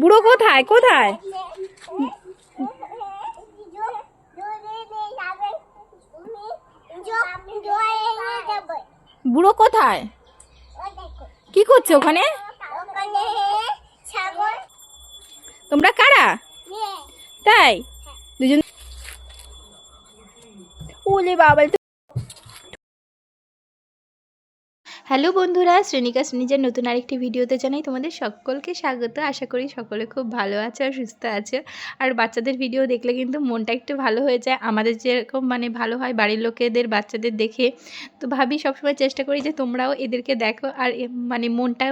বুড়ো কোথায় কোথায়? বুড়ো কোথায়? কি করছো ওখানে? তোমরা কারা? তাই দুজন। ওলে বাবা। হ্যালো বন্ধুরা, শ্রেণিকা শ্রেণীজার নতুন আরেকটি ভিডিওতে জানাই তোমাদের সকলকে স্বাগত। আশা করি সকলে খুব ভালো আছে আর সুস্থ আছে। আর বাচ্চাদের ভিডিও দেখলে কিন্তু মনটা একটু ভালো হয়ে যায়, আমাদের যেরকম মানে ভালো হয় বাড়ির লোকেদের বাচ্চাদের দেখে। তো ভাবি সবসময় চেষ্টা করি যে তোমরাও এদেরকে দেখো আর মানে মনটা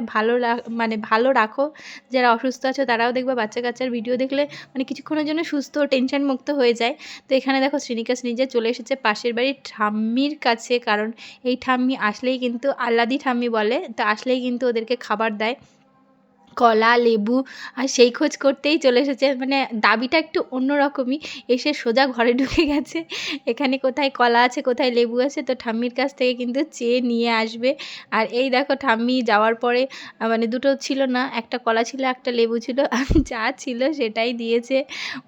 ভালো রাখো। যারা অসুস্থ আছো তারাও দেখবে বাচ্চা কাচ্চার ভিডিও দেখলে মানে কিছুক্ষণের জন্য সুস্থ টেনশন মুক্ত হয়ে যায়। তো এখানে দেখো শ্রেণিকা শ্রেণীজা চলে এসেছে পাশের বাড়ির ঠাম্মির কাছে, কারণ এই ঠাম্মি আসলেই কিন্তু আল্লাদি ঠাম্মি বলে, তো আসলেই কিন্তু ওদেরকে খাবার দেয় কলা লেবু। আর সেই খোঁজ করতেই চলে এসেছে, মানে দাবিটা একটু অন্যরকমই। এসে সোজা ঘরে ঢুকে গেছে, এখানে কোথায় কলা আছে কোথায় লেবু আছে, তো ঠাম্মির কাছ থেকে কিন্তু চেয়ে নিয়ে আসবে। আর এই দেখো ঠাম্মি যাওয়ার পরে মানে দুটো ছিল না, একটা কলা ছিল একটা লেবু ছিল, যা ছিল সেটাই দিয়েছে।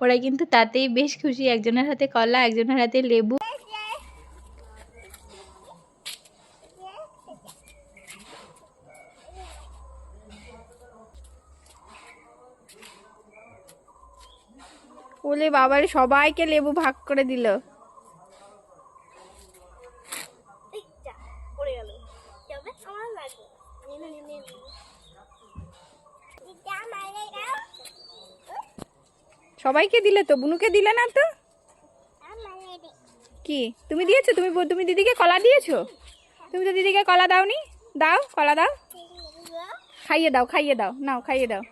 ওরা কিন্তু তাতেই বেশ খুশি, একজনের হাতে কলা একজনের হাতে লেবু। ওলে বাবারে, সবাইকে লেবু ভাগ করে দিল। সবাইকে দিলে তো, বুনুকে দিলে না তো? কি তুমি দিয়েছো? তুমি দিদিকে কলা দিয়েছো? তুমি তো দিদিকে কলা দাওনি। দাও কলা দাও, খাইয়ে দাও, নাও খাইয়ে দাও।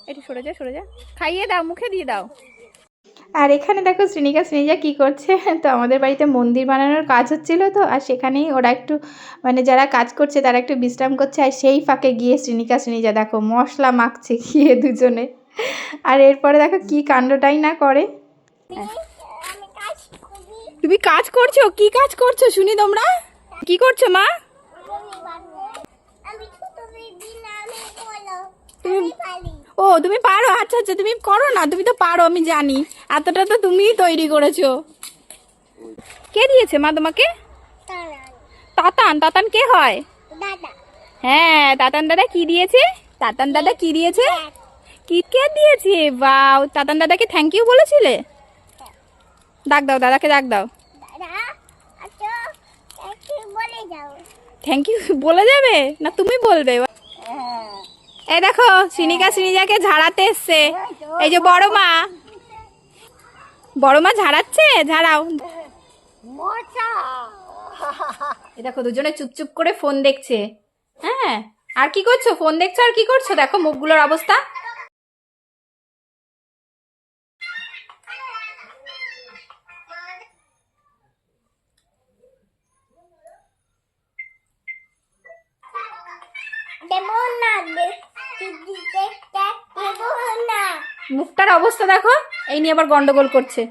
একটু সরে যা, খাইয়ে দাও, মুখে দিয়ে দাও। আর এখানে দেখো শ্রেণিকা শ্রেণীজা কী করছে, তো আমাদের বাড়িতে মন্দির বানানোর কাজ হচ্ছিল তো, আর সেখানেই ওরা একটু মানে যারা কাজ করছে তারা একটু বিশ্রাম করছে, আর সেই ফাঁকে গিয়ে শ্রেণিকা শ্রেণীজা দেখো মশলা মাখছে গিয়ে দুজনে। আর এরপরে দেখো কি কাণ্ডটাই না করে। তুমি কাজ করছো? কি কাজ করছো শুনি তোমরা? কি করছো মা? ও তুমি পারো? আচ্ছা আচ্ছা, তুমি করো না, তুমি তো পারো আমি জানি, এতটা তো তুমিই তৈরি করেছো। কে দিয়েছে মা তোমাকে? তাতান কে হয়? হ্যাঁ তাতান দাদা কি দিয়েছে? তাতান দাদা কি দিয়েছে? কিটক্যাট দিয়েছে। বাও, তাতান দাদাকে থ্যাংক ইউ বলেছিলে? ডাক দাও দাদাকে, ডাক দাও। থ্যাংক ইউ বলে যাবে না তুমি বলবে? এই দেখো শ্রেণিকা শ্রেণীজাকে ঝাড়াতে এসছে, এই যে বড় মা ঝাড়াচ্ছে, ঝাড়াও। এই দেখো দুজনে চুপচুপ করে ফোন দেখছে। হ্যাঁ, আর কি করছো? ফোন দেখছো আর কি করছো? দেখো মুখগুলোর অবস্থা। মুখটার অবস্থা দেখো, এই নিয়ে আবার গন্ডগোল করছে।